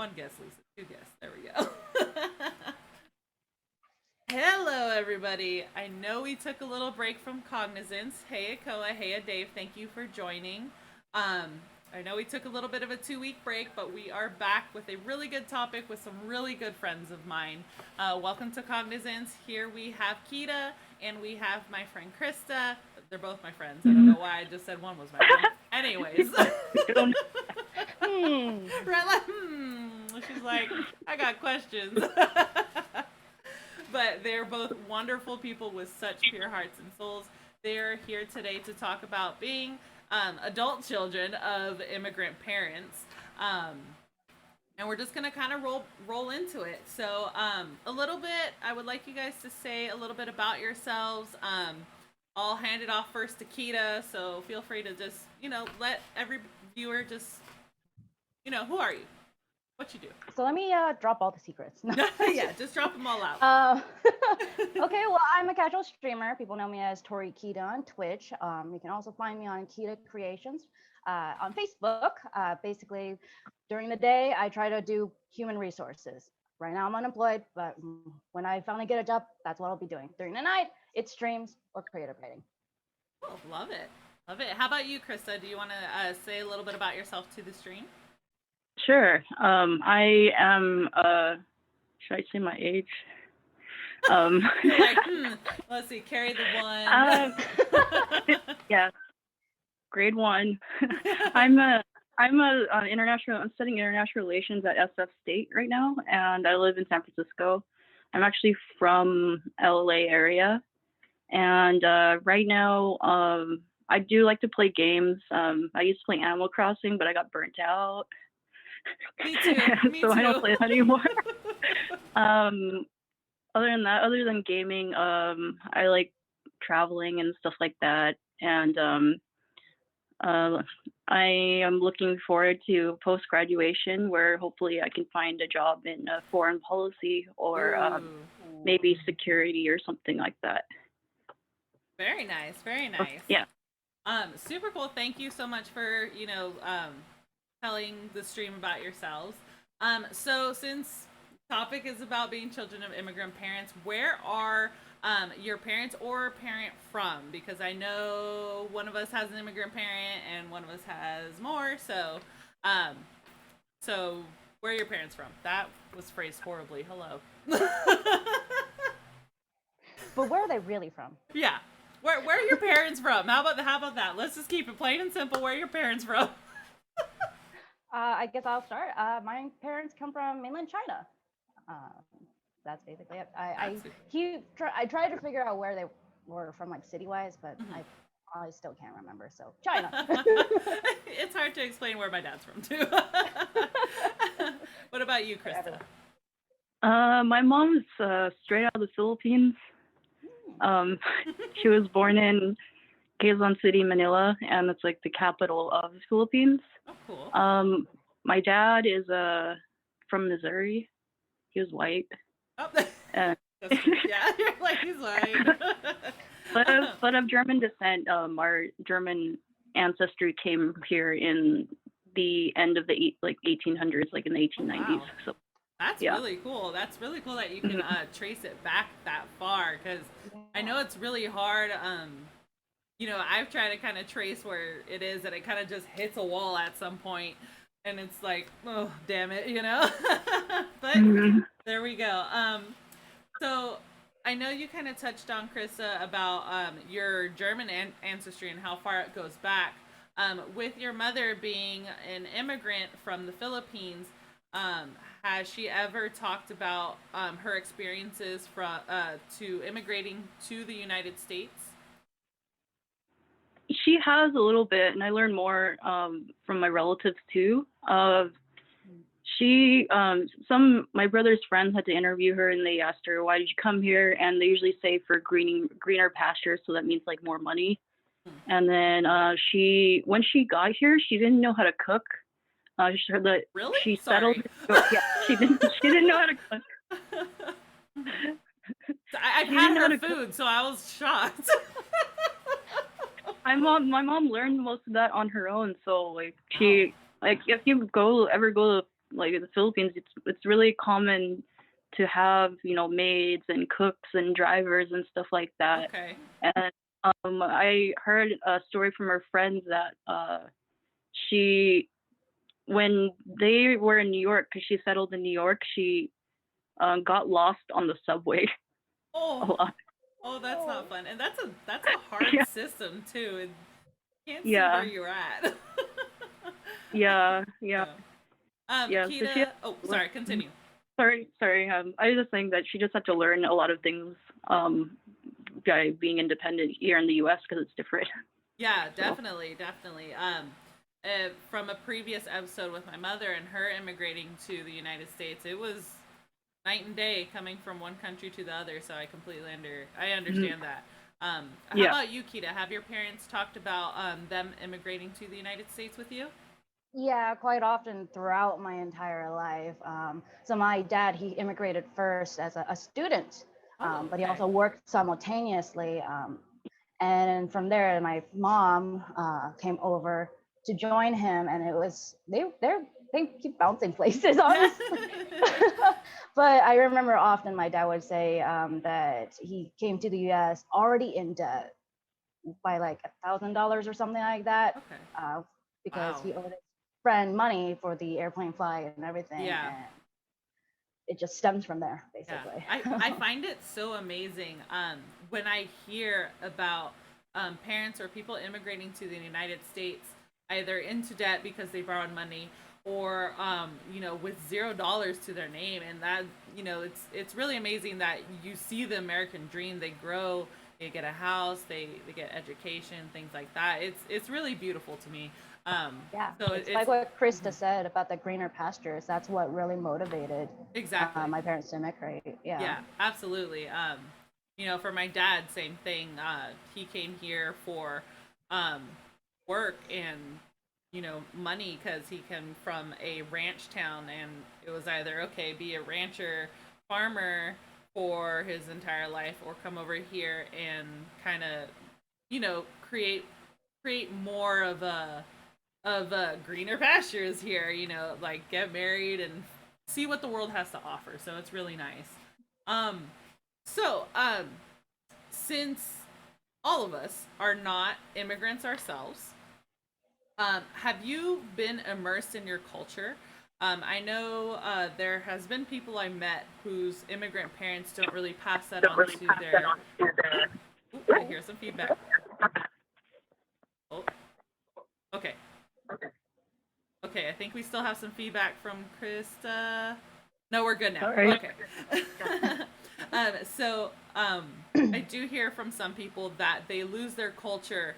One guess, Lisa. Two guess. There we go. Hello, everybody. I know we took a little break from Cognizance. Hey, Akoa. Hey, Dave. Thank you for joining. I know we took a little bit of a 2 week break, but we are back with a really good topic with some really good friends of mine. Welcome to Cognizance. Here we have Kita and we have my friend Krista. They're both my friends. I don't know why I just said one was my friend. Anyways. Right, like, She's like, I got questions. But they're both wonderful people with such pure hearts and souls. They're here today to talk about being adult children of immigrant parents. And we're just gonna kind of roll into it. So a little bit, I would like you guys to say a little bit about yourselves. I'll hand it off first to Kita, so feel free to just let every viewer just who are you, what you do. So let me drop all the secrets. Yeah, just drop them all out. Okay, well, I'm a casual streamer. People know me as Tori Kita on Twitch. You can also find me on Kita Creations on Facebook. Basically, during the day, I try to do human resources. Right now, I'm unemployed, but when I finally get a job, that's what I'll be doing. During the night, it's streams or creative writing. Oh, love it. Love it. How about you, Krista? Do you want to say a little bit about yourself to the stream? Sure. I am, should I say my age? You're like, let's see, carry the one. Yeah, grade 1. I'm studying international relations at SF State right now, and I live in San Francisco. I'm actually from LA area, and right now, I do like to play games. I used to play Animal Crossing, but I got burnt out. Me too. Me so too. I don't play that anymore. Other than gaming, I like traveling and stuff like that. And I am looking forward to post-graduation, where hopefully I can find a job in foreign policy or maybe security or something like that. Very nice. Very nice. Yeah. Super cool. Thank you so much for telling the stream about yourselves. So since topic is about being children of immigrant parents, where are your parents or parent from? Because I know one of us has an immigrant parent and one of us has more. So where are your parents from? That was phrased horribly. Hello. But where are they really from? Yeah. Where are your parents from? How about that? Let's just keep it plain and simple. Where are your parents from? I guess I'll start. My parents come from mainland China. That's basically it. I tried to figure out where they were from, like city-wise, but I still can't remember. So China. It's hard to explain where my dad's from too. What about you, Krista? My mom's straight out of the Philippines. She was born in Quezon City, Manila, and it's like the capital of the Philippines. Oh, cool. My dad is from Missouri. He was white. Oh, yeah, you're like, he's white. but of German descent. Our German ancestry came here in the end of the 1800s, like in the 1890s. Wow. So that's really cool. That's really cool that you can trace it back that far, because I know it's really hard. I've tried to kind of trace where it is, and it kind of just hits a wall at some point, and it's like, oh, damn it, But there we go. So I know you kind of touched on, Krista, about your German ancestry and how far it goes back. With your mother being an immigrant from the Philippines, has she ever talked about her experiences to immigrating to the United States? She has a little bit, and I learned more from my relatives too. My brother's friends had to interview her, and they asked her, "Why did you come here?" And they usually say for greener pastures, so that means like more money. And then when she got here, she didn't know how to cook. She heard that Really? she Sorry. settled. Yeah, she didn't know how to cook. I've had her food, so I was shocked. My mom learned most of that on her own. So like if you ever go to like in the Philippines, it's really common to have, you know, maids and cooks and drivers and stuff like that. Okay. And I heard a story from her friends that she, when they were in New York, because she settled in New York, she got lost on the subway a Oh, lot. oh, that's not fun. And that's a hard Yeah, system too. And you can't see where yeah, you're at. yeah, yeah, Yeah. yeah. So she had Kita. Oh, to sorry. learn. Continue. Sorry. I was just saying that she just had to learn a lot of things um, by being independent here in the U.S. because it's different. Yeah, So, definitely, definitely. From a previous episode with my mother and her immigrating to the United States, it was night and day coming from one country to the other. So I completely I mhm, understand that. How yeah. about you, Kita? Have your parents talked about them immigrating to the United States with you? Yeah, quite often throughout my entire life. So my dad, he immigrated first as a student, Oh, but he okay. also worked simultaneously. And from there, my mom came over to join him, and it was they keep bouncing places, honestly. But I remember often my dad would say that he came to the U.S. already in debt by like $1,000 or something like that, Okay. uh, because Wow. he owed his friend money for the airplane flight and everything, Yeah. and it just stems from there, Yeah, basically. I find it so amazing when I hear about parents or people immigrating to the United States either into debt because they borrowed money or with $0 to their name, and that it's really amazing that you see the American dream. They grow, they get a house, they get education, things like that. It's really beautiful to me. Um, Yeah, so it's it's like what Krista mhm, said about the greener pastures. That's what really motivated exactly. my parents to immigrate. Yeah. Yeah, absolutely. For my dad, same thing. He came here for um, work and money because he came from a ranch town, and it was either okay be a rancher, farmer for his entire life, or come over here and kind of create more of greener pastures here. Like get married and see what the world has to offer. So it's really nice. Um, so, since all of us are not immigrants ourselves, have you been immersed in your culture? I know there has been people I met whose immigrant parents don't really pass that on to their. Oop, oop, I hear some feedback. Oh, okay, okay. I think we still have some feedback from Krista. No, we're good now. Sorry. Okay. So, I do hear from some people that they lose their culture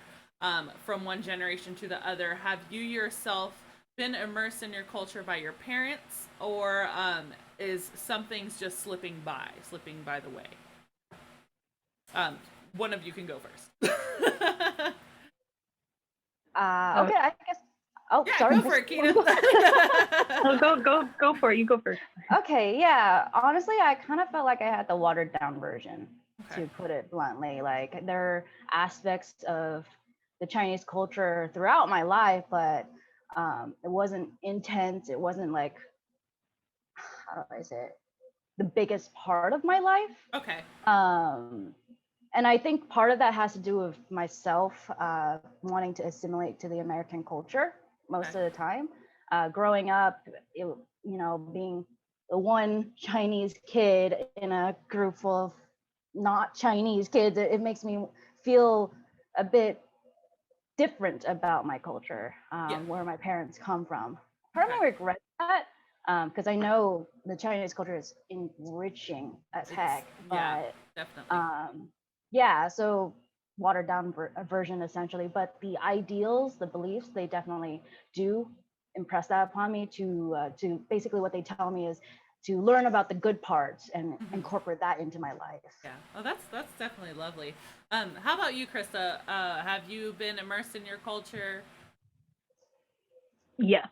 from one generation to the other. Have you yourself been immersed in your culture by your parents, or is some things just slipping by the way? Um, One of you can go first. Uh, Okay, I guess. Oh, Yeah, sorry, go for Chris. it, You want to go? Kita. no, go for it. You go first. Okay, yeah. Honestly, I kind of felt like I had the watered down version, Okay. to put it bluntly. Like there are aspects of the Chinese culture throughout my life, but it wasn't intense. It wasn't like, how do I say it, the biggest part of my life. Okay. Um, and I think part of that has to do with myself wanting to assimilate to the American culture most Okay. of the time. Growing up, being the one Chinese kid in a group full of not Chinese kids, it makes me feel a bit different about my culture, Yeah. where my parents come from. Part of Okay. me regrets that because I know the Chinese culture is enriching as It's heck, yeah, but definitely. um, yeah, so watered down version essentially. But the ideals, the beliefs, they definitely do impress that upon me. To basically what they tell me is to learn about the good parts and Hmm. incorporate that into my life. Yeah. Oh, that's definitely lovely. How about you, Krista? Have you been immersed in your culture? Yes,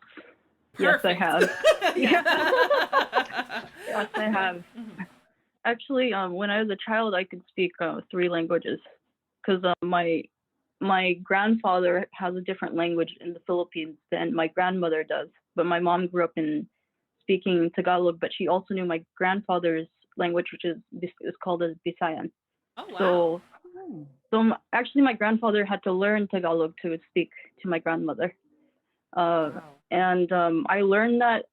yes, I Perfect. have. Yeah. Yeah, yes, I have. Mhm. Actually, when I was a child, I could speak three languages because my grandfather has a different language in the Philippines than my grandmother does. But my mom grew up in speaking Tagalog, but she also knew my grandfather's language, which is called as Bisayan. Oh wow. So, actually, my grandfather had to learn Tagalog to speak to my grandmother. Wow. And I learned that,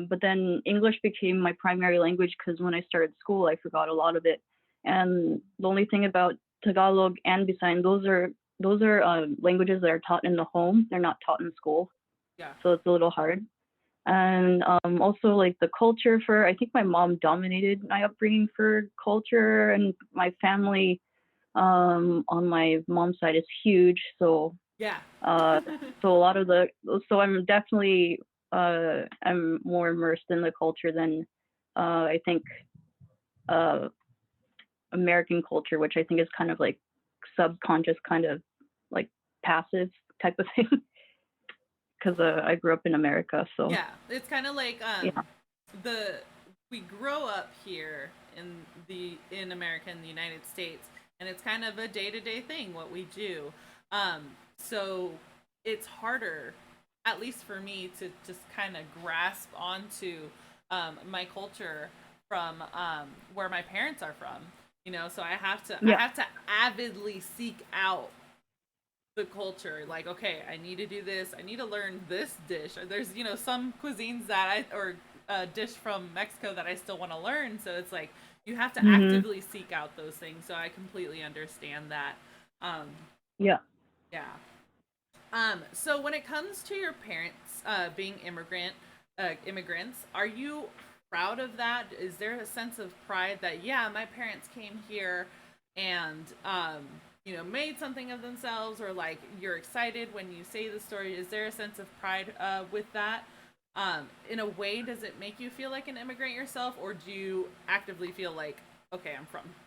but then English became my primary language because when I started school, I forgot a lot of it. And the only thing about Tagalog and Bisayan, those are languages that are taught in the home. They're not taught in school, Yeah. so it's a little hard. And also like the culture for, I think my mom dominated my upbringing for culture, and my family on my mom's side is huge. So Yeah. so a lot of so I'm definitely I'm more immersed in the culture than I think uh, American culture, which I think is kind of like subconscious, kind of like passive type of thing. Because I grew up in America, so Yeah, it's kind of like yeah, the we grow up here in America, in the United States, and it's kind of a day-to-day thing what we do. So it's harder, at least for me, to just kind of grasp onto my culture from where my parents are from. So I yeah, have to avidly seek out the culture. Like, okay, I need to do this, I need to learn this dish, or there's some cuisines that I or a dish from Mexico that I still want to learn. So it's like you have to hmm, actively seek out those things. So I completely understand that. um yeah. yeah. So when it comes to your parents being immigrants, are you proud of that? Is there a sense of pride that, yeah, my parents came here and made something of themselves, or like you're excited when you say the story? Is there a sense of pride with that? In a way, does it make you feel like an immigrant yourself, or do you actively feel like, okay,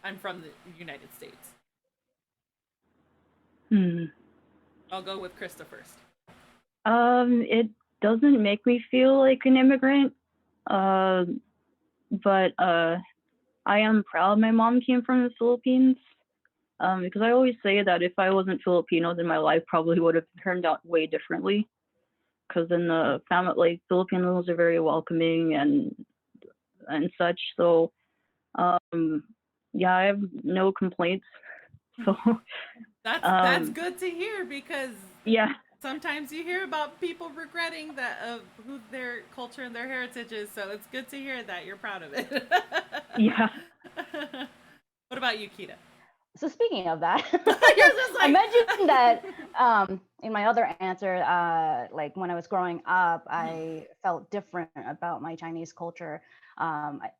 I'm from the United States? Hmm. I'll go with Krista first. It doesn't make me feel like an immigrant, uh, but I am proud my mom came from the Philippines. Because I always say that if I wasn't Filipino, then my life probably would have turned out way differently. Because in the family, like Filipinos are very welcoming and such. So um, yeah, I have no complaints. So That's um, good to hear, because yeah, sometimes you hear about people regretting that of who their culture and their heritage is. So it's good to hear that you're proud of it. yeah, What about you, Kita? So speaking of that, You're just I like, mentioned that in my other answer, like when I was growing up, I felt different about my Chinese culture.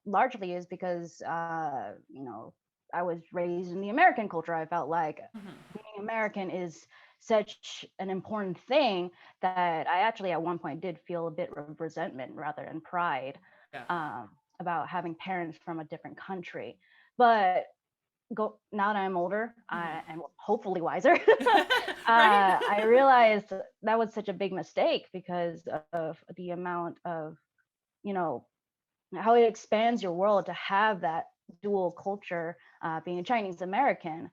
Largely is because I was raised in the American culture. I felt like being American is such an important thing that I actually at one point did feel a bit of resentment rather than pride yeah, about having parents from a different country. But go now that I'm older, and hopefully wiser, right? I realized that was such a big mistake because of the amount of, you know, how it expands your world to have that dual culture, being a Chinese American.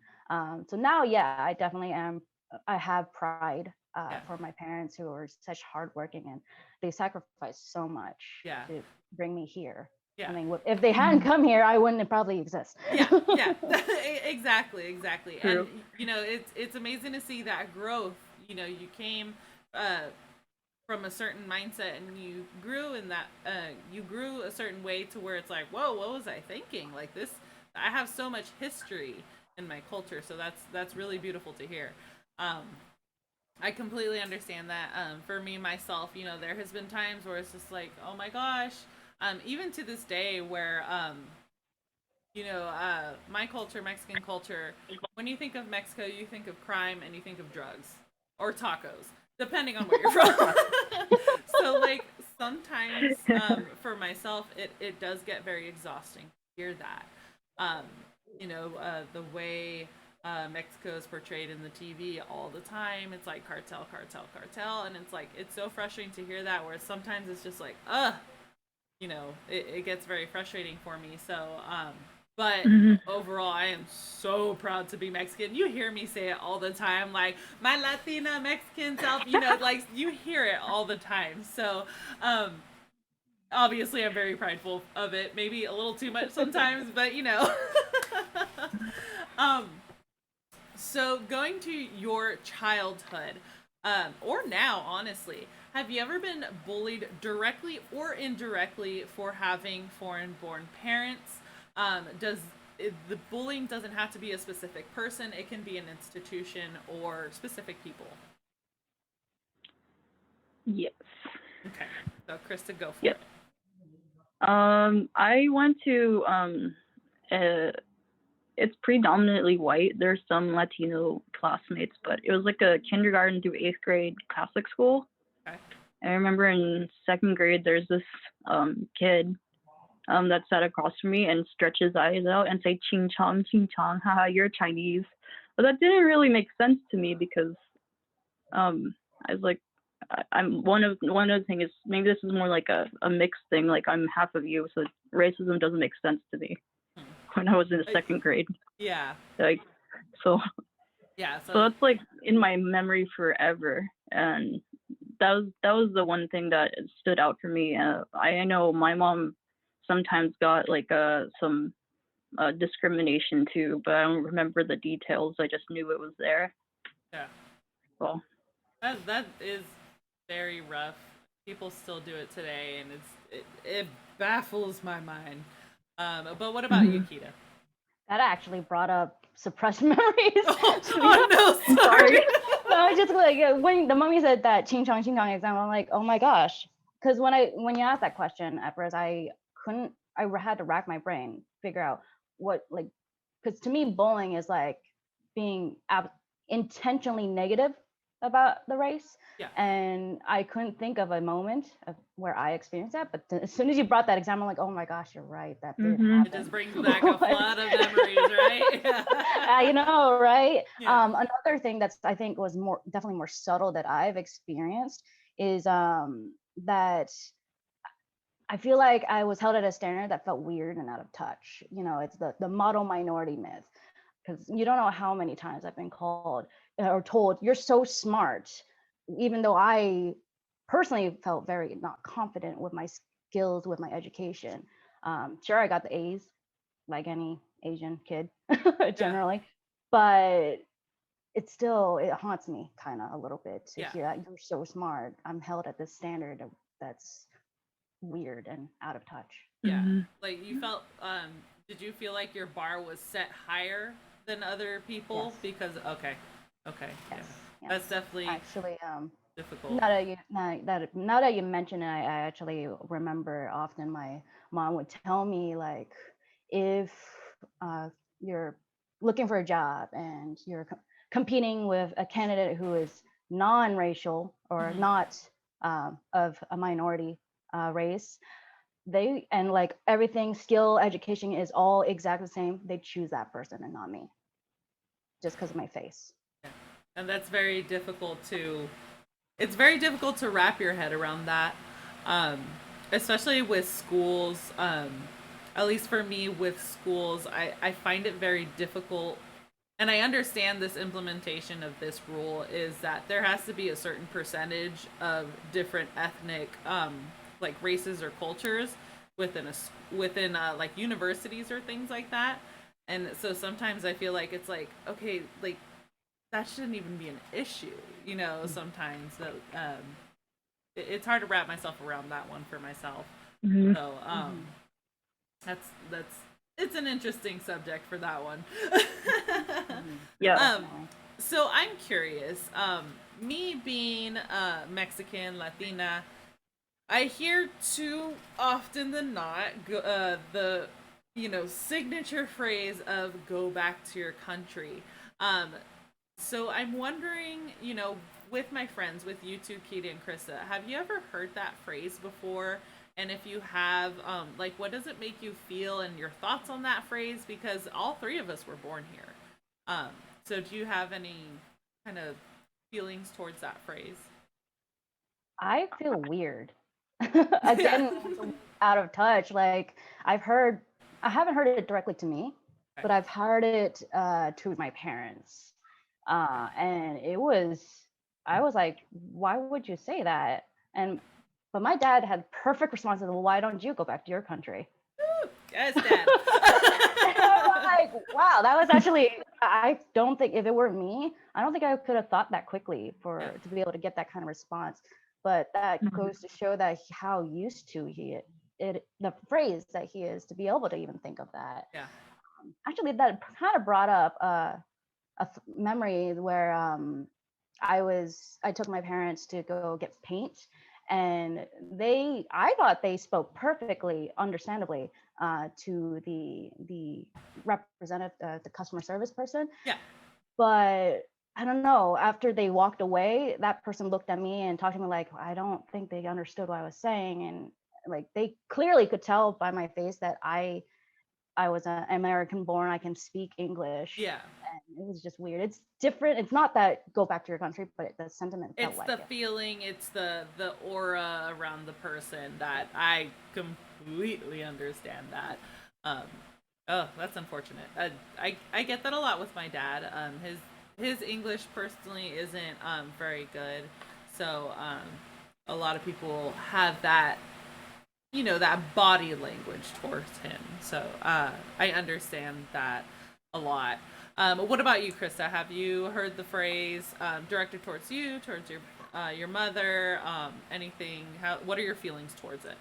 So now, yeah, I definitely am. I have pride Yeah, for my parents who are such hardworking, and they sacrificed so much yeah, to bring me here. I yeah. mean, if they hadn't come here, I wouldn't probably exist. Yeah, yeah, exactly, exactly. And true. it's amazing to see that growth. You came uh, from a certain mindset, and you grew a certain way to where it's like, whoa, what was I thinking? Like this, I have so much history in my culture, so that's really beautiful to hear. Um, I completely understand that. For me myself, there has been times where it's just like, oh my gosh. Even to this day, where my culture, Mexican culture, when you think of Mexico, you think of crime and you think of drugs or tacos, depending on where you're from. So, like, sometimes for myself, it does get very exhausting to hear that. Um, the way Mexico is portrayed in the TV all the time, it's like cartel, cartel, cartel. And it's like, it's so frustrating to hear that, where sometimes it's just like, ugh, it gets very frustrating for me. So, but Mhm. overall, I am so proud to be Mexican. You hear me say it all the time, like my Latina Mexican self. Like you hear it all the time. So, um, obviously I'm very prideful of it, maybe a little too much sometimes, but you know. um, so going to your childhood, or now, honestly, have you ever been bullied directly or indirectly for having foreign-born parents? Does the bullying doesn't have to be a specific person; it can be an institution or specific people. Yes. Okay, so Krista, go for Yes. it. I went to uh, it's predominantly white. There's some Latino classmates, but it was like a kindergarten through 8th grade Catholic school. Okay. I remember in 2nd grade, there's this kid that sat across from me and stretch his eyes out and say ching chong, haha, you're Chinese. But that didn't really make sense to me because I was like, I'm one of the things is maybe this is more like a mixed thing. Like I'm half of you, so racism doesn't make sense to me when I was in the 2nd grade. Yeah, Like so, yeah. so So that's like in my memory forever, and that was the one thing that stood out for me. I know my mom sometimes got like some discrimination too, but I don't remember the details. I just knew it was there. yeah, Well, that is very rough. People still do it today, and it baffles my mind. But what about you, mhm. Kita? That actually brought up suppressed memories. Oh, To be oh no, I'm sorry. sorry. No, I just like when the mummy said that ching chong example, I'm like, oh my gosh. Because when you asked that question at first, I couldn't. I had to rack my brain, figure out what like, because to me, bullying is like being intentionally negative about the race, Yeah, and I couldn't think of a moment of where I experienced that. But as soon as you brought that example, I'm like, oh my gosh, you're right. That did Mhm. it just happen. brings back a Like, flood of memories, right? I know, right? Yeah. Another thing that's I think was definitely more subtle that I've experienced is that I feel like I was held at a standard that felt weird and out of touch. You know, it's the model minority myth, because you don't know how many times I've been called or told you're so smart, even though I personally felt very not confident with my skills, with my education. Sure, I got the A's like any Asian kid Yeah. generally, but it haunts me kind of a little bit to Yeah. hear that you're so smart. I'm held at this standard that's weird and out of touch. Yeah. Mhm. Like you felt did you feel like your bar was set higher than other Yes, people because okay. Okay. Yeah. yes, That's yes. definitely Actually, difficult. now that you mention it, I actually remember often my mom would tell me like, if you're looking for a job and you're competing with a candidate who is non-racial or Mhm. not of a minority race, they and like everything skill education is all exactly the same, they choose that person and not me just because of my face. Yeah. And that's very difficult to it's very difficult to wrap your head around that, um, especially with schools. At least for me, with schools, I find it very difficult. And I understand this implementation of this rule is that there has to be a certain percentage of different ethnic, like races or cultures within like universities or things like that. And so sometimes I feel like it's like okay, like that shouldn't even be an issue, you know, sometimes that it's hard to wrap myself around that one for myself. Mhm. So Mm-hmm. that's it's an interesting subject for that one. Mm-hmm. Yeah. um Definitely. so I'm curious, me being Mexican Latina, I hear too often than not the signature phrase of "go back to your country." Um, so I'm wondering, with my friends, with you two, Keita and Krista, have you ever heard that phrase before? And if you have, like, what does it make you feel and your thoughts on that phrase? Because all three of us were born here. Um, so do you have any kind of feelings towards that phrase? I feel weird. Yeah. Again, out of touch. Like I haven't heard it directly to me, Okay. but I've heard it to my parents. And I was like, why would you say that? And But my dad had perfect response to, well, why don't you go back to your country? Yes, Dad. And I'm like, wow, that was actually, I don't think, if it were me, I don't think I could have thought that quickly to be able to get that kind of response. But that goes to show that how used to the phrase that he is, to be able to even think of that. Yeah. Actually, that kind of brought up memory where I took my parents to go get paint, and I thought they spoke perfectly, understandably, to the representative, the customer service person. Yeah. But I don't know. After they walked away, that person looked at me and talked to me like, I don't think they understood what I was saying, and like they clearly could tell by my face that I was an American born. I can speak English. Yeah. And it was just weird. It's different. It's not that go back to your country, but the sentiment felt It's like the it. feeling, it's the aura around the person that I completely understand that. Oh, that's unfortunate. I get that a lot with my dad. His English personally isn't very good, so a lot of people have that, that body language towards him. So I understand that a lot. What about you, Krista? Have you heard the phrase directed towards you, towards your mother, anything? What are your feelings towards it?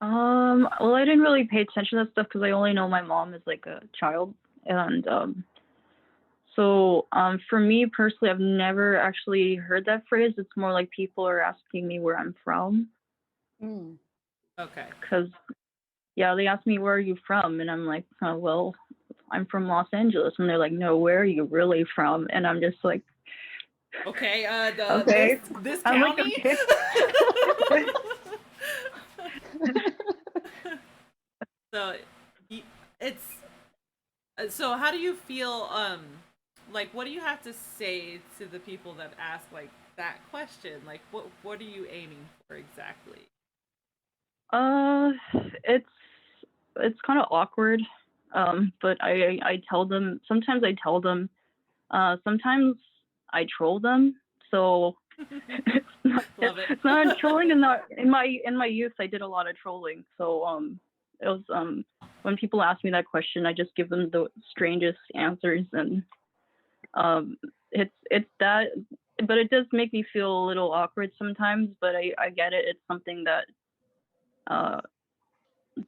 Well, I didn't really pay attention to that stuff because I only know my mom as like a child, and so for me personally, I've never actually heard that phrase. It's more like people are asking me where I'm from. Okay. Because yeah, they ask me where are you from, and I'm like, oh, well, I'm from Los Angeles, and they're like, no, where are you really from? And I'm just like, okay, okay, this I'm like, county. okay. So it's so how do you feel like what do you have to say to the people that ask like that question? Like what are you aiming for exactly? It's kind of awkward. But I tell them, sometimes I tell them, sometimes I troll them. So Love it. it's not trolling. And not in my youth, I did a lot of trolling. So it was when people ask me that question, I just give them the strangest answers, and it's that. But it does make me feel a little awkward sometimes. But I get it. It's something that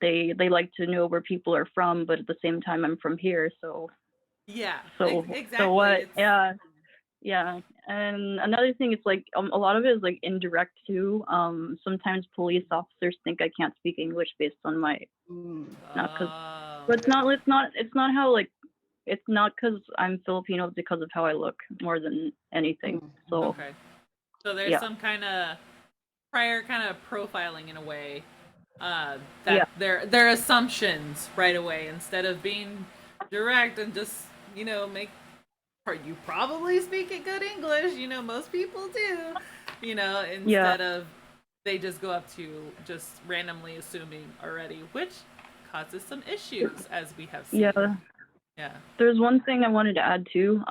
they like to know where people are from, but at the same time I'm from here, so Yeah, exactly. so what? Yeah. And another thing, it's like a lot of it is like indirect too. Sometimes police officers think I can't speak English based on my not because but it's not how like it's not because I'm Filipino, it's because of how I look more than anything. So okay, so there's some kind of prior kind of profiling in a way that their assumptions right away instead of being direct and just make you probably speak a good English, most people do, instead of they just go up to just randomly assuming already, which causes some issues as we have seen. Yeah. There's one thing I wanted to add too.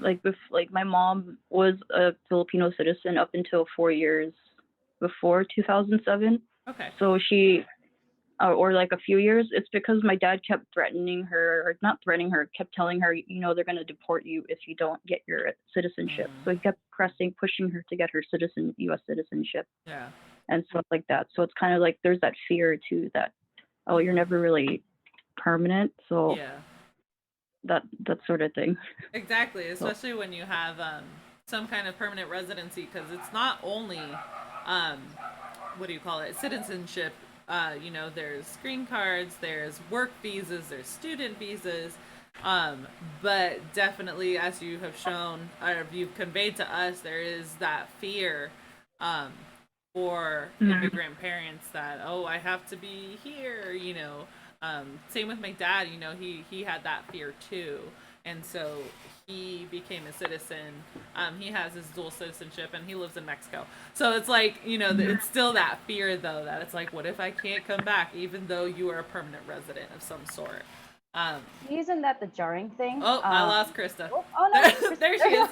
Like my mom was a Filipino citizen up until 4 years before 2007. Okay. So she, or like a few years, it's because my dad kept threatening her, or not threatening her, kept telling her, they're going to deport you if you don't get your citizenship. So he kept pushing her to get her U.S. citizenship. Yeah. And stuff like that. So it's kind of like there's that fear too that, oh, you're never really permanent. So yeah. That sort of thing. Exactly, especially when you have some kind of permanent residency, because it's not only what do you call it, citizenship. There's green cards, there's work visas, there's student visas, but definitely, as you have shown or you've conveyed to us, there is that fear for immigrant parents that, oh, I have to be here, same with my dad, he had that fear too, and so he became a citizen. He has his dual citizenship and he lives in Mexico, so it's like it's still that fear though, that it's like, what if I can't come back even though you are a permanent resident of some sort. Isn't that the jarring thing? Oh, I lost Krista. Oh no, there she is.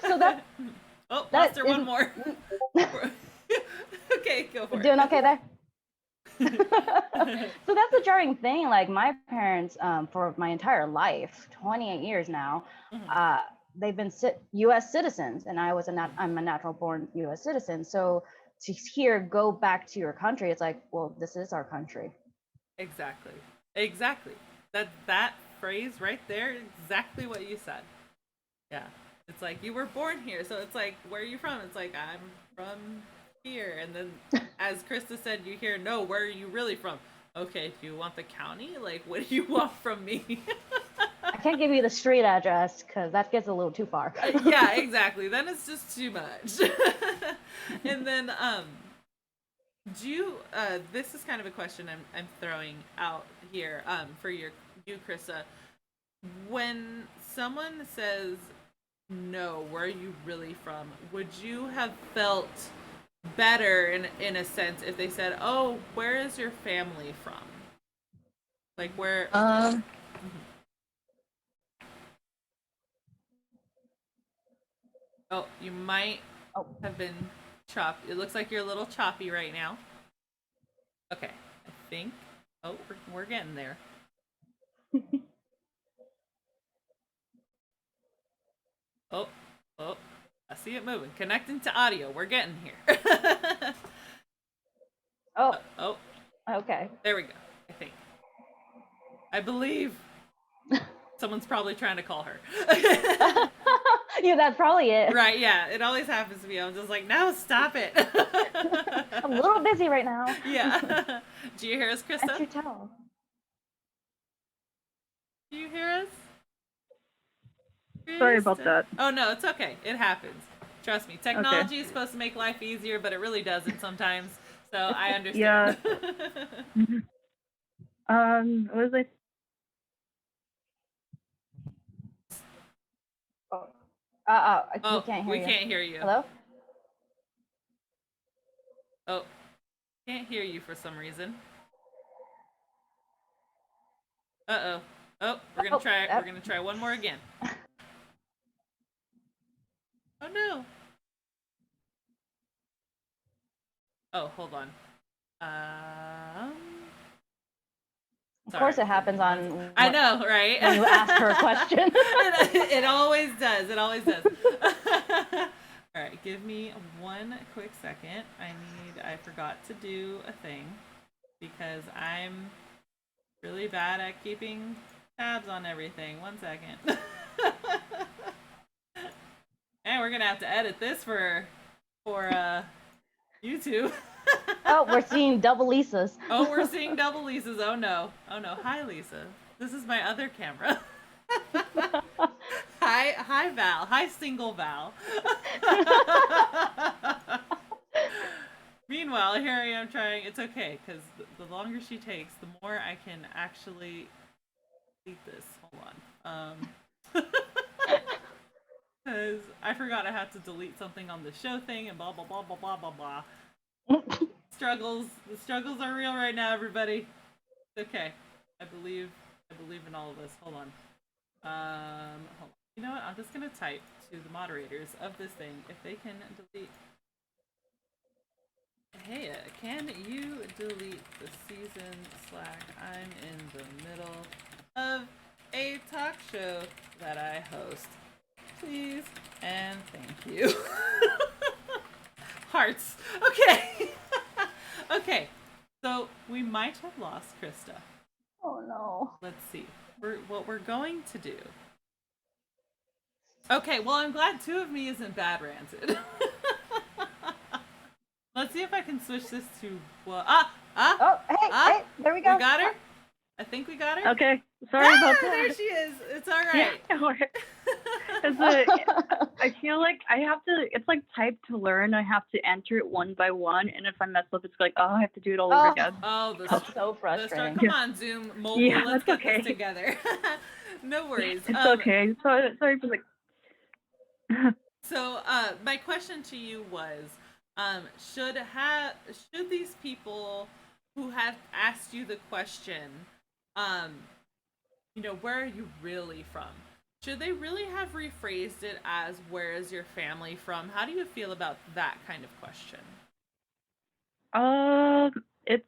So that Oh, That lost her one isn't- more. Okay, go for We're it. doing okay there. So that's the jarring thing. Like my parents, for my entire life, 28 years now, Mhm. they've been U.S. citizens, and I'm a natural born U.S. citizen. So to hear "go back to your country," it's like, well, this is our country. Exactly. Exactly. That phrase right there, exactly what you said. Yeah. It's like you were born here, so it's like, where are you from? It's like, I'm from here. And then as Krista said, you hear, no, where are you really from? Okay, do you want the county? Like, what do you want from me? I can't give you the street address because that gets a little too far. Yeah, exactly. Then it's just too much. And then do you this is kind of a question I'm throwing out here for you, Krista. When someone says no, where are you really from? Would you have felt better in a sense if they said, "Oh, where is your family from?" Like where Oh, you might Oh, have been chopped. It looks like you're a little choppy right now. Okay. I think oh, we're getting there. Oh, oh, I see it moving. Connecting to audio. We're getting here. oh, Oh, okay. there we go. I think. I believe someone's probably trying to call her. Yeah, that's probably it. Right, yeah. It always happens to me. I'm just like, no, stop it. I'm a little busy right now. Yeah. Do you hear us, Can't Krista? you tell? Do you hear us? Sorry about Krista? that. Oh, no, it's okay. It happens. Trust me. Okay. Technology is supposed to make life easier, but it really doesn't sometimes. So I understand. Yeah. What was I? Oh, we Oh, can't hear we you. can't hear you. Hello? Oh, can't hear you for some reason. Uh-oh. Oh, we're gonna try. We're gonna try one more again. Oh no. Oh, hold on. Of course, it happens I know, right? when you ask her a question. It always does. It always does. All right, give me one quick second. I forgot to do a thing because I'm really bad at keeping tabs on everything. One second. And we're gonna have to edit this for YouTube. Oh, we're seeing double Lisas. Oh, we're seeing double Lisas. Oh no. Oh no. Hi, Lisa. This is my other camera. Hi, Val. Hi, single Val. Meanwhile, here I am trying. It's okay, because the longer she takes, the more I can actually delete this. Hold on. Because I forgot I had to delete something on the show thing and blah, blah, blah, blah, blah, blah, blah. The struggles are real right now, everybody. It's okay. I believe in all of this. Hold on. Hold on. You know what? I'm just gonna type to the moderators of this thing if they can delete. Hey, can you delete the season Slack? I'm in the middle of a talk show that I host. Please and thank you. Hearts. Okay. Okay. So we might have lost Krista. Oh no. Let's see. What we're going to do. Okay, well I'm glad two of me isn't bad ranted. Let's see if I can switch this to Oh, hey, there we go. We got her? I think we got her. Okay. Sorry about that. There she is. It's all right. I feel like I have to. It's like type to learn. I have to enter it one by one, and if I mess up, it's like, oh, I have to do it all over again. Oh, That's so frustrating. Come on, Zoom mobile. Yeah, Let's that's get okay. this together. No worries. It's okay. Sorry for like. So, my question to you was, should these people who have asked you the question, where are you really from? Should they really have rephrased it as "Where is your family from"? How do you feel about that kind of question? Um, it's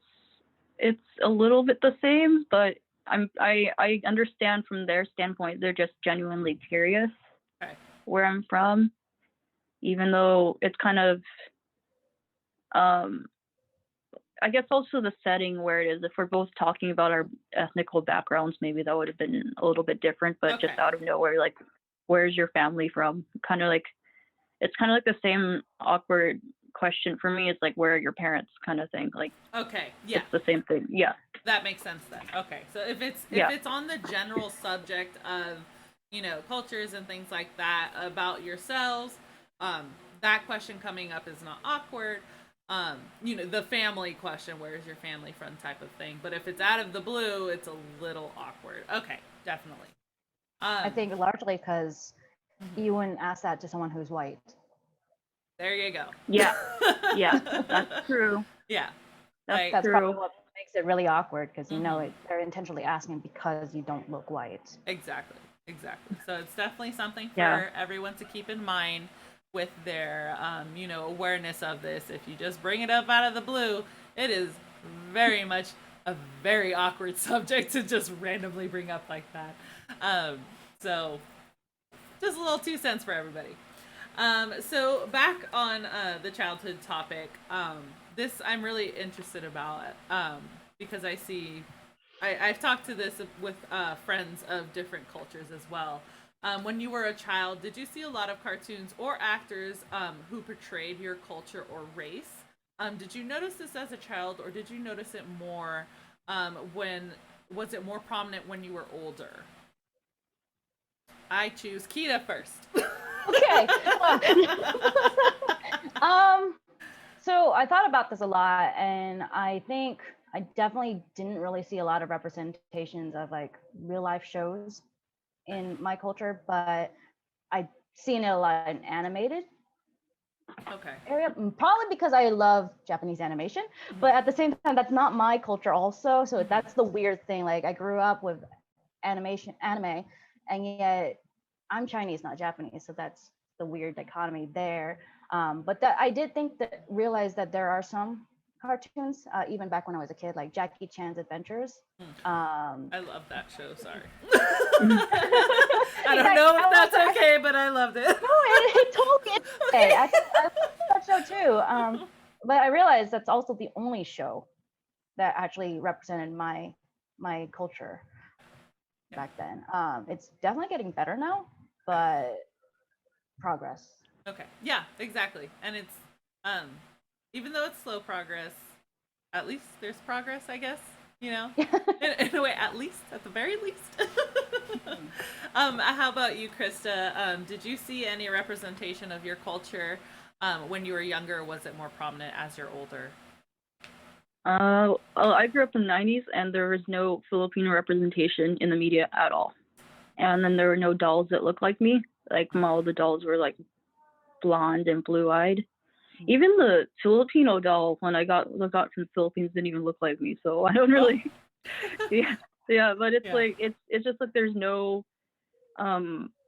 it's a little bit the same, but I understand from their standpoint. They're just genuinely curious Okay. where I'm from, even though it's kind of um I guess also the setting where it is. If we're both talking about our ethnical backgrounds, maybe that would have been a little bit different. But Okay. just out of nowhere, like, where's your family from? Kind of like it's kind of like the same awkward question for me. It's like, where are your parents? Kind of thing. Like, Okay. Yeah. it's the same thing. Yeah. That makes sense then. Okay. So if Yeah. it's on the general subject of, cultures and things like that about yourselves, um, that question coming up is not awkward. The family question, where is your family from type of thing. But if it's out of the blue, it's a little awkward. Okay, definitely. I Um, think largely because you wouldn't ask that to someone who's white. there you go. Yeah. Yeah. That's true. Yeah. That's Like, That's true. probably what makes it really awkward because Mhm. they're intentionally asking because you don't look white. Exactly. Exactly. So it's definitely something for Yeah. everyone to keep in mind with their, awareness of this. If you just bring it up out of the blue, it is very much a very awkward subject to just randomly bring up like that. Um, so just a little 2 cents for everybody. So back on the childhood topic, this I'm really interested about because I've talked to this with friends of different cultures as well. When you were a child, did you see a lot of cartoons or actors who portrayed your culture or race? Did you notice this as a child, or did you notice it more when was it more prominent when you were older? I choose Kita first. Okay. um, so I thought about this a lot, and I think I definitely didn't really see a lot of representations of like real life shows in my culture, but I've seen it a lot in animated Okay. area, probably because I love Japanese animation, but at the same time, that's not my culture also. So that's the weird thing. Like I grew up with anime, and yet I'm Chinese, not Japanese. So that's the weird dichotomy there. But that I did think that realize that there are some cartoons, even back when I was a kid, like Jackie Chan's Adventures. I love that show. Sorry. I don't know if that's okay, but I loved it. No, it totally is okay. I love that show too. But I realized that's also the only show that actually represented my culture back then. It's definitely getting better now, but progress. Okay. Yeah, exactly. And it's um even though it's slow progress, at least there's progress, I guess, you know? In a way, at the very least. How about you, Krista? Did you see any representation of your culture when you were younger, or was it more prominent as you're older? Well, I grew up in the 90s, and there was no Filipino representation in the media at all. And then there were no dolls that looked like me. Like, all the dolls were like blonde and blue-eyed. Even the Filipino doll when I got from the Philippines didn't even look like me. So I don't really, yeah, yeah. But it's Yeah. like it's just like there's no,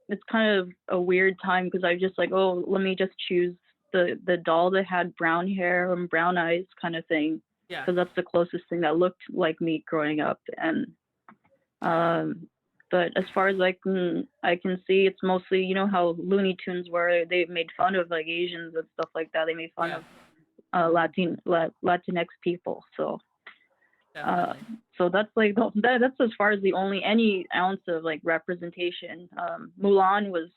it's kind of a weird time because I just like, oh, let me just choose the doll that had brown hair and brown eyes kind of thing Yeah. because that's the closest thing that looked like me growing up. And but as far as I can see, it's mostly, you know how Looney Tunes were. They made fun of like Asians and stuff like that. They made fun Yeah. of Latinx people. So Definitely. so that's like that's as far as the only any ounce of like representation. Mulan was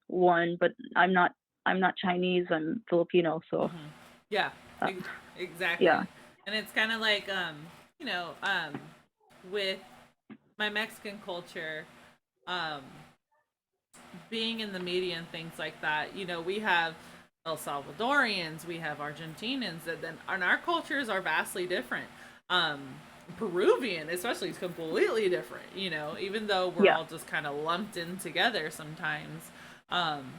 one, but I'm not Chinese. I'm Filipino. So Yeah, uh, exactly. yeah, And it's kind of like, with my Mexican culture, um, being in the media and things like that, we have El Salvadorians, we have Argentinians, and our cultures are vastly different. Um, Peruvian, especially, is completely different. Even though we're yeah, all just kind of lumped in together sometimes. Um,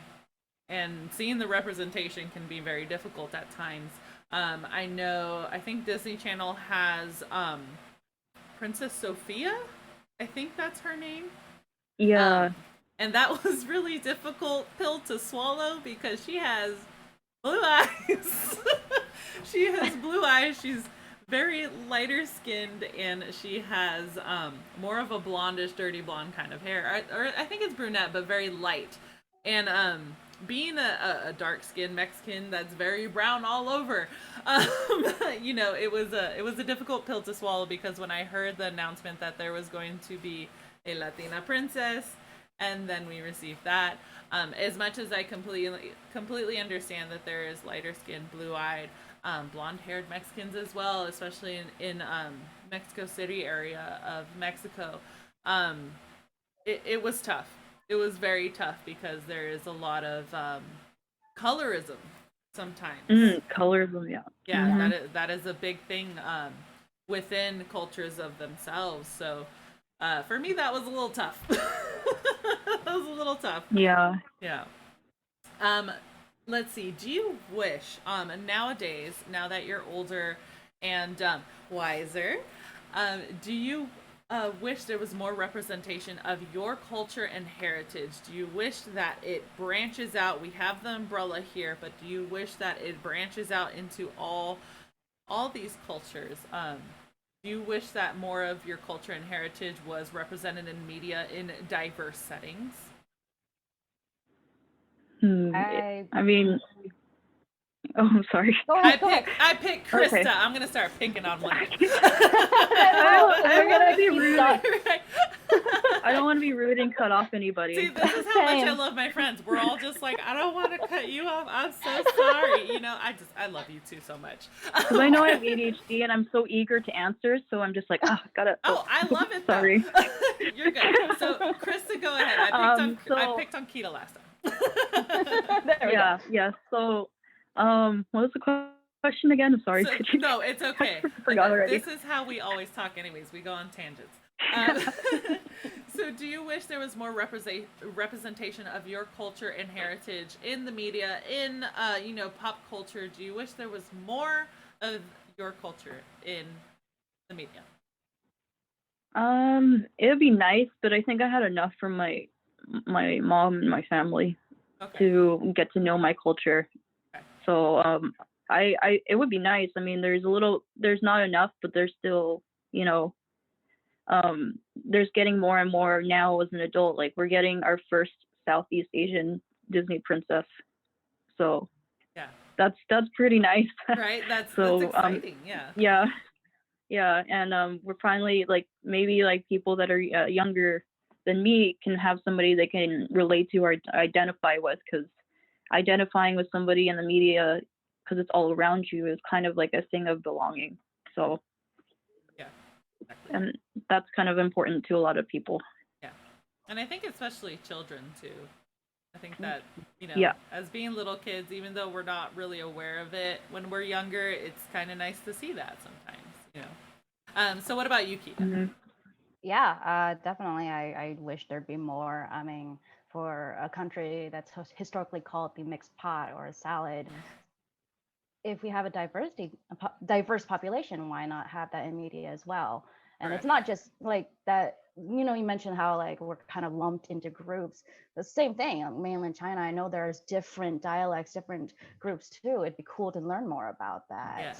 and seeing the representation can be very difficult at times. I think Disney Channel has Princess Sophia. I think that's her name. yeah. Um, and that was really difficult pill to swallow because she has blue eyes. She has blue eyes. She's very lighter skinned, and she has more of a blondish, dirty blonde kind of hair. Or I think it's brunette, but very light. And being a dark skinned Mexican that's very brown all over, um, it was a difficult pill to swallow because when I heard the announcement that there was going to be a Latina princess, and then we received that. As much as I completely understand that there is lighter skinned, blue eyed, blonde haired Mexicans as well, especially in Mexico City area of Mexico. It was tough. It was very tough because there is a lot of colorism sometimes. Colorism, yeah. Yeah, Hmm. that is a big thing within cultures of themselves. So for me, that was a little tough. That was a little tough. Yeah. Yeah. Um, let's see. Do you wish nowadays, now that you're older and wiser, do you wish there was more representation of your culture and heritage? Do you wish that it branches out? We have the umbrella here, but do you wish that it branches out into all these cultures? Do you wish that more of your culture and heritage was represented in media in diverse settings? I I mean, oh, I'm sorry. Go ahead, go ahead. I pick Okay. Krista. I'm gonna start picking on one. I don't want to be rude. Right. I don't want to be rude and cut off See, anybody. this is how much I Same. love my friends. We're all just like, I don't want to cut you off. I'm so sorry. I love you too so much. Because I know I have ADHD and I'm so eager to answer, so I'm just like, gotta. Oh, I love it. Though. Sorry. You're good. So, Krista, go ahead. I picked on Kita last time. There we Yeah, yeah. So, what was the question again? I'm sorry. So, Could you? no, it's okay. I forgot already. This is how we always talk, anyways. We go on tangents. So, do you wish there was more representation of your culture and heritage in the media, in pop culture? Do you wish there was more of your culture in the media? It would be nice, but I think I had enough from my mom and my family Okay. to get to know my culture. Okay. So I it would be nice. I mean, there's not enough, but there's still, there's getting more and more now as an adult. Like we're getting our first Southeast Asian Disney princess. So Yeah. that's pretty nice. Right. That's So, exciting. Yeah. Yeah. Yeah, and we're finally like maybe like people that are younger than me can have somebody they can relate to or identify with, because identifying with somebody in the media, because it's all around you, is kind of like a thing of belonging. So, Yeah. Exactly. and that's kind of important to a lot of people. Yeah. And I think especially children too. I think that, Yeah. as being little kids, even though we're not really aware of it when we're younger, it's kind of nice to see that sometimes. So what about you, Keita? Hmm. Yeah, definitely. I wish there'd be more. I mean, for a country that's historically called the mixed pot or a salad, if we have diverse population, why not have that in media as well? And it's Correct. not just like that. You mentioned how like we're kind of lumped into groups. The same thing, mainland China. I know there's different dialects, different groups too. It'd be cool to learn more about that.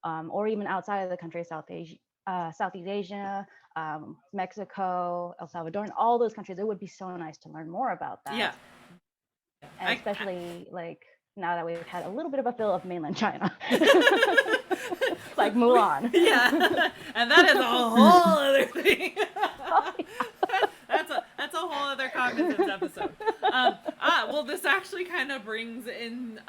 Yeah. Or even outside of the country, Southeast Asia, Mexico, El Salvador, and all those countries. It would be so nice to learn more about that. Yeah. And especially like now that we've had a little bit of a fill of mainland China, like Mulan. Yeah. And that is a whole other thing. That's a whole other Cognizance episode. Well, this actually kind of brings in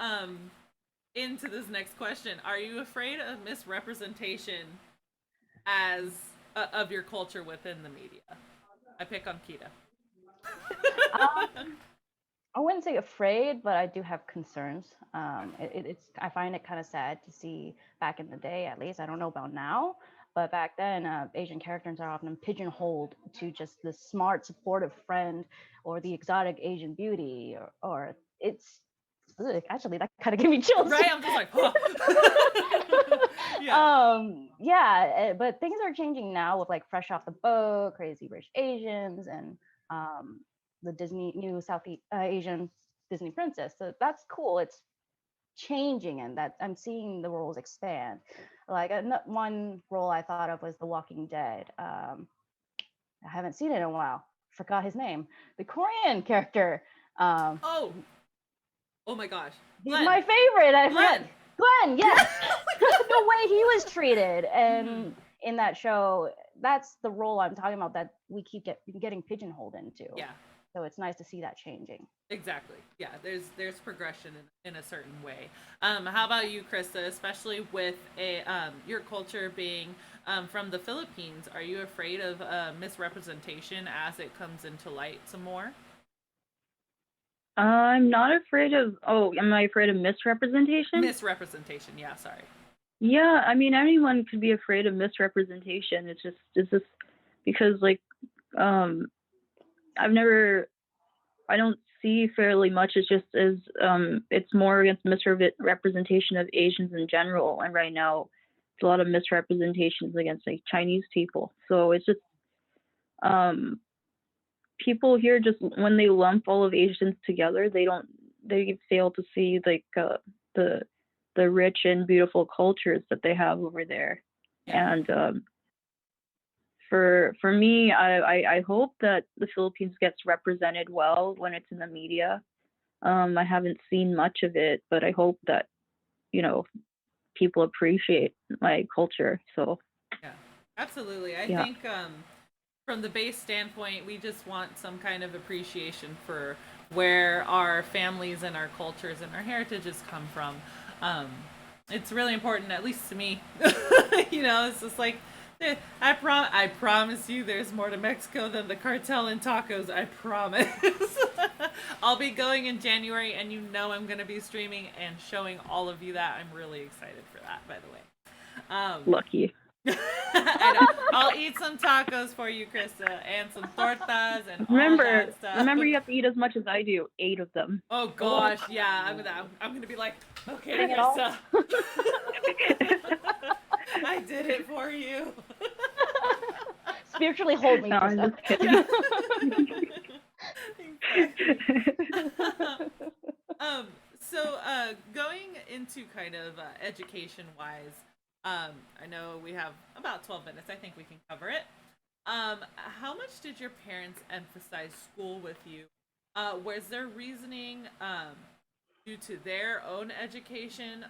into this next question. Are you afraid of misrepresentation as of your culture within the media? I pick on Kita. I wouldn't say afraid, but I do have concerns. It's I find it kind of sad to see back in the day, at least. I don't know about now, but back then, Asian characters are often pigeonholed to just the smart, supportive friend or the exotic Asian beauty, or it's ugh, actually that kind of gave me chills. Right? I'm just like, huh. Yeah, but things are changing now with like Fresh Off the Boat, Crazy Rich Asians, and the Disney new Southeast Asian Disney princess. So that's cool. It's changing, and that I'm seeing the roles expand. Like one role I thought of was The Walking Dead. I haven't seen it in a while. Forgot his name. The Korean character. Um, Oh, oh my gosh, he's Glenn. my favorite. I forgot. Glenn. Glenn, yes. The way he was treated Mhm. and in that show, that's the role I'm talking about that we keep getting pigeonholed into. Yeah. So it's nice to see that changing. Exactly. Yeah, there's progression in a certain way. How about you, Krista? Especially with a your culture being from the Philippines, are you afraid of misrepresentation as it comes into light some more? I'm not afraid of. Oh, am I afraid of misrepresentation? Misrepresentation. Yeah, sorry. Yeah, I mean anyone could be afraid of misrepresentation. It's just because like um I've never I don't see fairly much. It's just as it's more against misrepresentation of Asians in general, and right now it's a lot of misrepresentations against like Chinese people. So it's just um people here just when they lump all of Asians together, they fail to see like the the rich and beautiful cultures that they have over there. Yeah. And for me, I hope that the Philippines gets represented well when it's in the media. I haven't seen much of it, but I hope that you know people appreciate my culture. So Yeah. Absolutely. I yeah, think from the base standpoint, we just want some kind of appreciation for where our families and our cultures and our heritages come from. Um, it's really important, at least to me. It's just like I promise you, there's more to Mexico than the cartel and tacos. I promise. I'll be going in January, and I'm going to be streaming and showing all of you that. I'm really excited for that, by the way. lucky. I know. I'll eat some tacos for you, Krista, and some tortas and all Remember, that stuff. remember, you have to eat as much as I do. 8 of them. Oh Oh, gosh, yeah. I'm gonna be like, okay, bring it all. Krista, I did it for you. Spiritually hold me, No, I'm Krista. just kidding. Exactly. um, so going into kind of education wise, I know we have about 12 minutes. I think we can cover it. How much did your parents emphasize school with you? Was their reasoning due to their own education,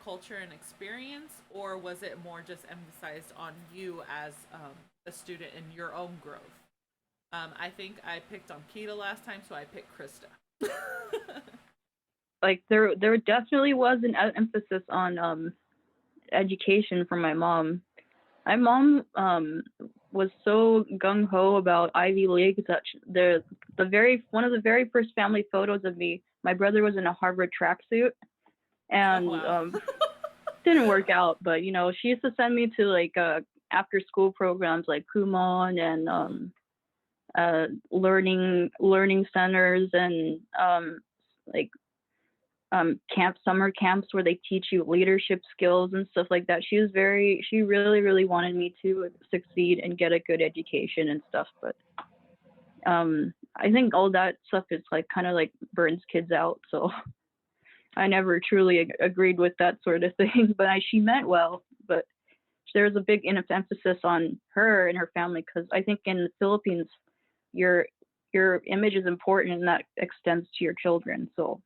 culture, and experience, or was it more just emphasized on you as a student in your own growth? I think I picked on Kita last time, so I picked Krista. Like there definitely was an emphasis on education from my mom. My mom was so gung ho about Ivy League that the very one of the very first family photos of me, my brother was in a Harvard tracksuit, Oh and wow. didn't work out. But she used to send me to like after school programs like Kumon and learning centers and like summer camps where they teach you leadership skills and stuff like that. She really wanted me to succeed and get a good education and stuff. But I think all that stuff is like kind of like burns kids out. So I never truly agreed with that sort of thing. But she meant well. But there's a big emphasis on her and her family because I think in the Philippines, your your image is important and that extends to your children. So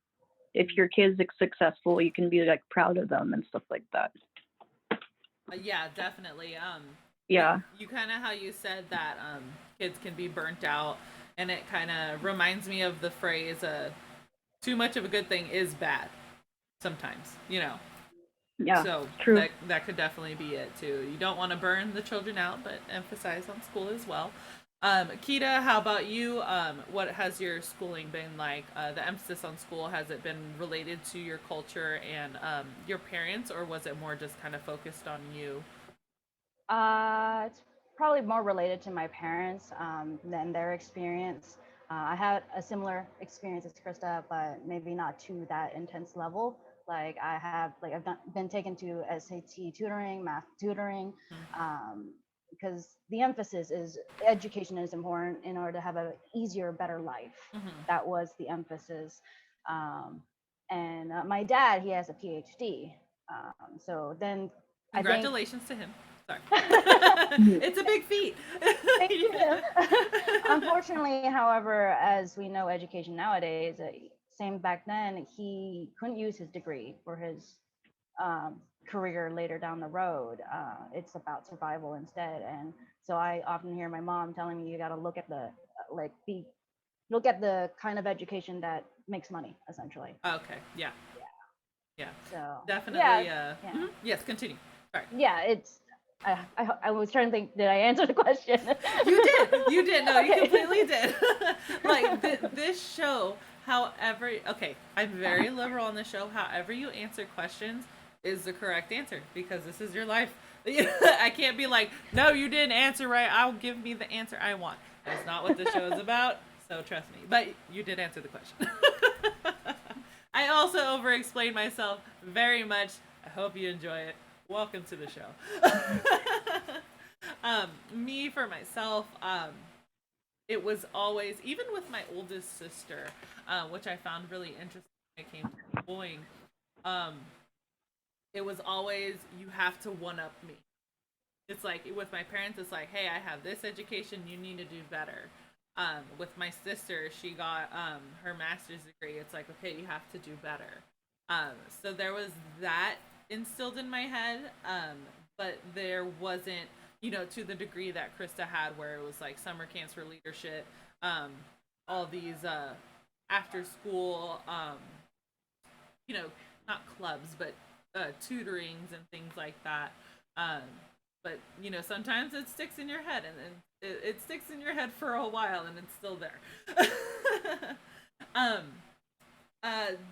if your kid's successful, you can be like proud of them and stuff like that. Yeah, definitely. Yeah, You kind of how you said that kids can be burnt out, and it kind of reminds me of the phrase "too much of a good thing is bad." Sometimes, yeah, So true. that could definitely be it too. You don't want to burn the children out, but emphasize on school as well. Kita, how about you? What has your schooling been like? The emphasis on school, has it been related to your culture and your parents, or was it more just kind of focused on you? It's probably more related to my parents than their experience. I had a similar experience as Krista, but maybe not to that intense level. Like I've been taken to SAT tutoring, math tutoring, Hmm. um, because the emphasis is education is important in order to have a easier, better life. That was the emphasis. And my dad, he has a PhD. So then Congratulations to him. Sorry. It's a big feat. Thank you. Unfortunately, however, as we know education nowadays, same back then, he couldn't use his degree for his career later down the road. It's about survival instead. And so I often hear my mom telling me, you got to look at the, look at the kind of education that makes money, essentially. Okay. Yeah. Yeah. So Definitely. yeah. Yes. Continue. Sorry. Yeah. It's. I was trying to think. Did I answer the question? You did. You did. No, Okay. you completely did. Like this show, however, okay, I'm very liberal on this show. However you answer questions is the correct answer because this is your life. I can't be like, no, you didn't answer right. I'll give me the answer I want. That's not what the show is about. So trust me. But you did answer the question. I also over-explained myself very much. I hope you enjoy it. Welcome to the show. Me, for myself, it was always, even with my oldest sister, which I found really interesting when it came to schooling, it was always, you have to one-up me. It's like, with my parents, it's like, hey, I have this education, you need to do better. With my sister, she got her master's degree. It's like, okay, you have to do better. So there was that instilled in my head, but there wasn't, to the degree that Krista had, where it was like summer camps for leadership, all these after school, not clubs, but tutorings and things like that. But sometimes it sticks in your head, and then it sticks in your head for a while, and it's still there.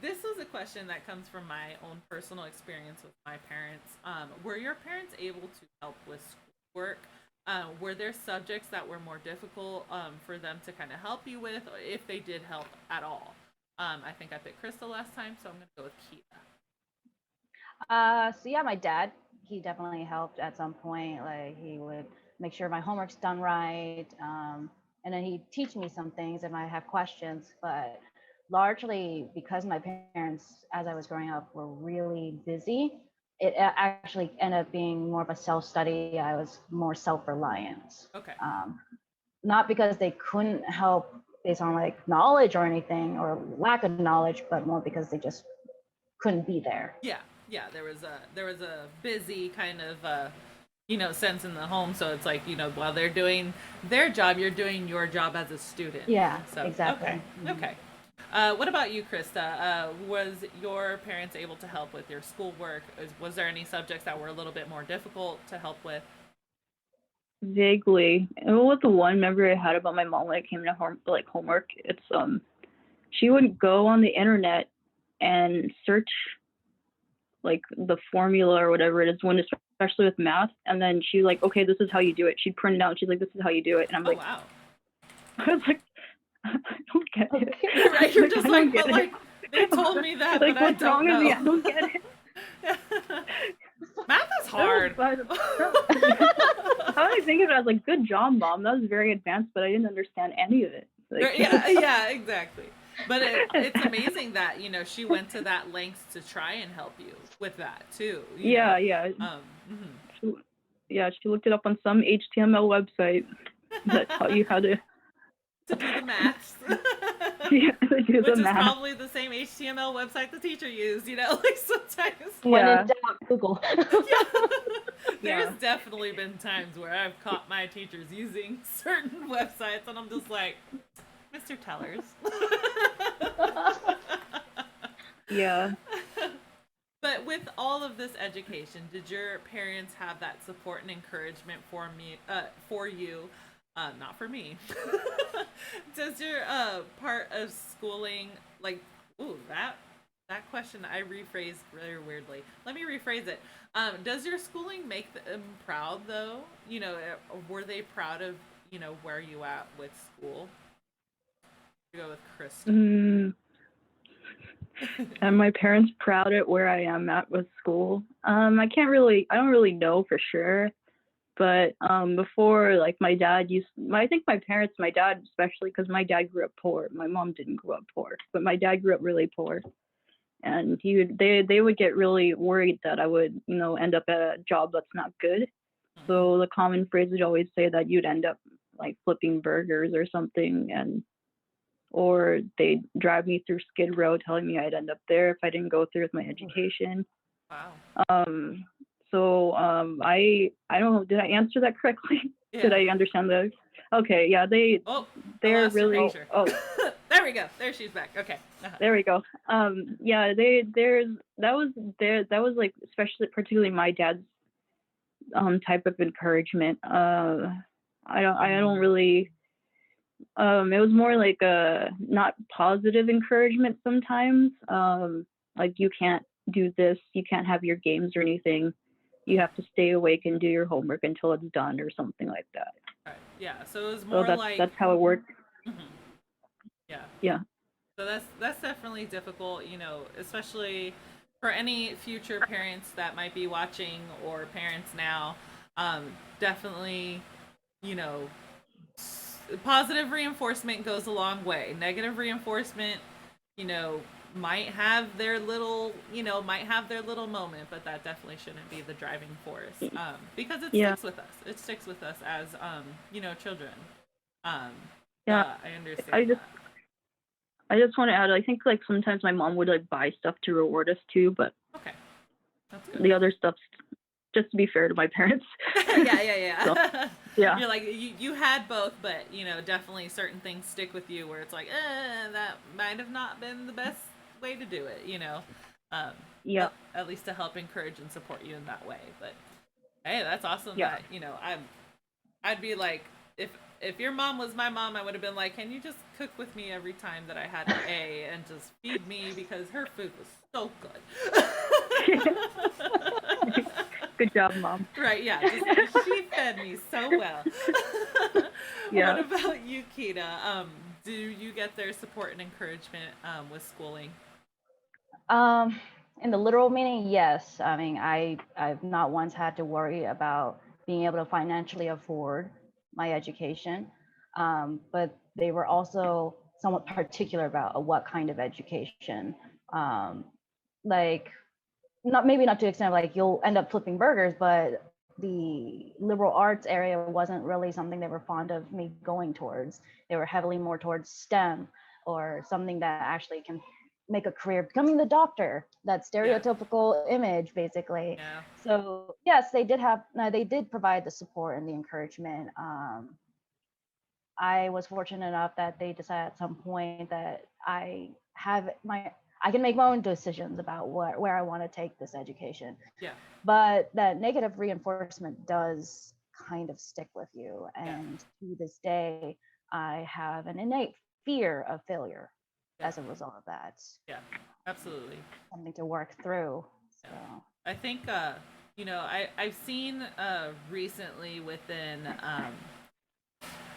This was a question that comes from my own personal experience with my parents. Were your parents able to help with schoolwork? Were there subjects that were more difficult for them to kind of help you with, or if they did help at all? I think I picked Crystal last time, so I'm going to go with Keita. So yeah, my dad, he definitely helped at some point. Like, he would make sure my homework's done right, and then he'd teach me some things if I have questions. But largely because my parents, as I was growing up, were really busy, it actually ended up being more of a self-study. I was more self-reliant. Okay. Not because they couldn't help based on like knowledge or anything, or lack of knowledge, but more because they just couldn't be there. Yeah. There was a busy kind of sense in the home. So it's like, while they're doing their job, you're doing your job as a student. Yeah. So, exactly. Okay. Mm-hmm. Okay. What about you, Krista? Was your parents able to help with your schoolwork? Was there any subjects that were a little bit more difficult to help with? Vaguely. And what the one memory I had about my mom when it came to homework, it's she would go on the internet and search like the formula or whatever it is, especially with math, and then she like, okay, this is how you do it. She'd print it out and she's like, this is how you do it. And I'm like, wow. I was like, I don't get it. Right, you're just like, but like, they told me that, like, but what's I don't wrong know. with me? I don't get it. Math is hard. How did I think of it? I was like, good job, Mom. That was very advanced, but I didn't understand any of it. Like, yeah, exactly. But it's amazing that, she went to that lengths to try and help you with that too. Yeah. Mm-hmm. She looked it up on some HTML website that taught you how to do the maths. Yeah, which is probably the same HTML website the teacher used, like sometimes. When in doubt, Google. There's definitely been times where I've caught my teachers using certain websites, and I'm just like, Mr. Tellers. Yeah. But with all of this education, did your parents have that support and encouragement for you? Not for me. Does your part of schooling, like, that question I rephrased very weirdly. Let me rephrase it. Does your schooling make them proud though? Were they proud of, where you at with school? Go with Krista. And my parents proud at where I am at with school. I don't really know for sure. But before, like I think my dad especially, because my dad grew up poor. My mom didn't grow up poor, but my dad grew up really poor, and they would get really worried that I would, end up at a job that's not good. So the common phrase would always say that you'd end up like flipping burgers or something, or they'd drive me through Skid Row telling me I'd end up there if I didn't go through with my education. Wow. I don't know, did I answer that correctly? Yeah. Did I understand the? Okay, yeah, they're really. Oh, there we go. There she's back. Okay. There we go. Yeah, that was like, especially particularly my dad's type of encouragement. I don't really. It was more like a not positive encouragement sometimes. Like, you can't do this, you can't have your games or anything. You have to stay awake and do your homework until it's done or something like that. Right. Yeah. So it was more that's how it worked. Mm-hmm. Yeah. Yeah. So that's definitely difficult, especially for any future parents that might be watching or parents now. Definitely, positive reinforcement goes a long way. Negative reinforcement, might have their little moment, but that definitely shouldn't be the driving force, because it sticks with us. It sticks with us as children. Yeah, I understand. I just want to add, I think like sometimes my mom would like buy stuff to reward us too, but okay, that's good. The other stuff's just to be fair to my parents. Yeah. So, yeah. You're like, you had both, but definitely certain things stick with you where it's like, that might have not been the best way to do it, Yeah. At least to help encourage and support you in that way. But hey, that's awesome. Yeah. That I'd be like, if your mom was my mom, I would have been like, can you just cook with me every time that I had an A and just feed me, because her food was so good. Good job, Mom. Right, yeah. She fed me so well. Yeah. What about you, Kita? Do you get their support and encouragement with schooling? In the literal meaning, yes. I mean, I've not once had to worry about being able to financially afford my education, but they were also somewhat particular about what kind of education. Like, maybe not to the extent of like you'll end up flipping burgers, but the liberal arts area wasn't really something they were fond of me going towards. They were heavily more towards STEM, or something that actually can make a career, becoming the doctor, that stereotypical image, basically. Yeah. So yes, they did provide the support and the encouragement. I was fortunate enough that they decided at some point that I can make my own decisions about where I want to take this education. Yeah. But that negative reinforcement does kind of stick with you. And to this day, I have an innate fear of failure as a result of that. Yeah, absolutely. Something to work through. So. I think, I've seen recently within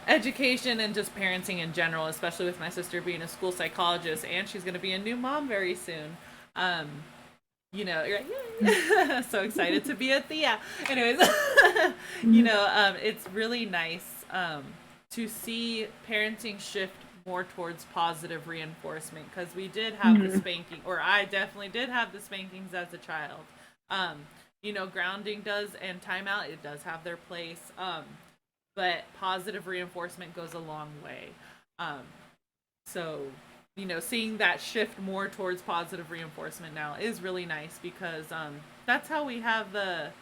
education and just parenting in general, especially with my sister being a school psychologist, and she's going to be a new mom very soon. You're like, so excited to be a Thea. Anyways, it's really nice to see parenting shift more towards positive reinforcement, because we did have the spanking, or I definitely did have the spankings as a child. Grounding does, and timeout, it does have their place. But positive reinforcement goes a long way. So, seeing that shift more towards positive reinforcement now is really nice, because that's how we have the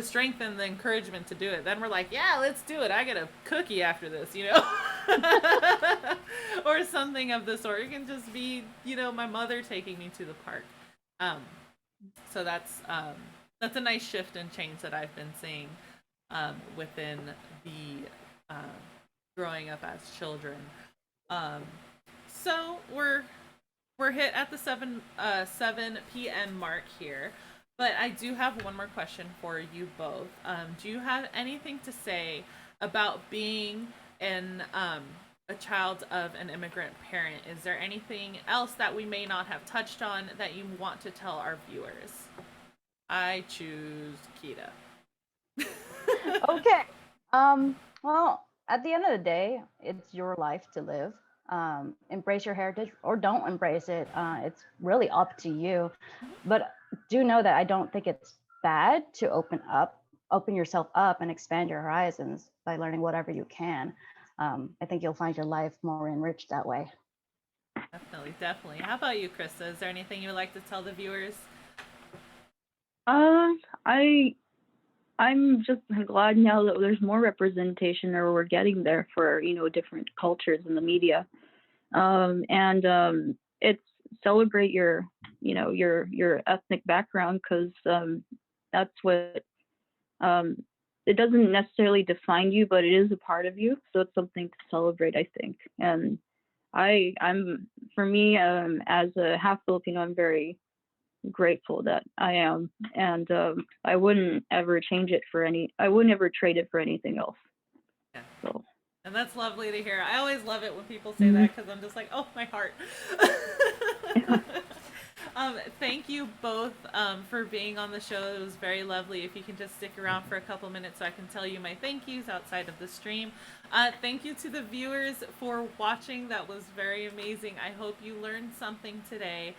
strength and the encouragement to do it. Then we're like, yeah, let's do it. I get a cookie after this, or something of the sort. It can just be, my mother taking me to the park. So that's a nice shift and change that I've been seeing within the growing up as children. So we're hit at the 7 p.m. mark here, but I do have one more question for you both. Do you have anything to say about being a child of an immigrant parent? Is there anything else that we may not have touched on that you want to tell our viewers? I choose Kita. Okay. Well, at the end of the day, it's your life to live. Embrace your heritage or don't embrace it. It's really up to you. But do know that I don't think it's bad to open yourself up and expand your horizons by learning whatever you can. I think you'll find your life more enriched that way. Definitely, definitely. How about you, Krista? Is there anything you would like to tell the viewers? Uh, I I'm just glad now that there's more representation, or we're getting there for different cultures in the media. And It's celebrate your your ethnic background, because that's what um, it doesn't necessarily define you, but it is a part of you. So it's something to celebrate, I think. And I'm for me, as a half Filipino, I'm very grateful that I am, and I wouldn't ever change it for any. I wouldn't ever trade it for anything else. Yeah. So. And that's lovely to hear. I always love it when people say Mhm. that because I'm just like, oh, my heart. Thank you both for being on the show. It was very lovely. If you can just stick around for a couple minutes so I can tell you my thank yous outside of the stream. Thank you to the viewers for watching. That was very amazing. I hope you learned something today.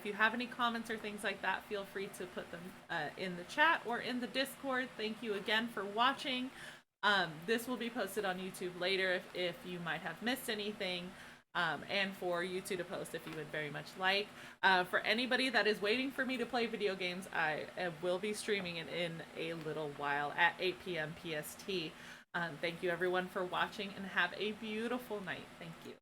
If you have any comments or things like that, feel free to put them in the chat or in the Discord. Thank you again for watching. This will be posted on YouTube later if you might have missed anything, and for you two to post if you would very much like. For anybody that is waiting for me to play video games, I will be streaming it in a little while at 8 p.m. PST. Thank you everyone for watching and have a beautiful night. Thank you.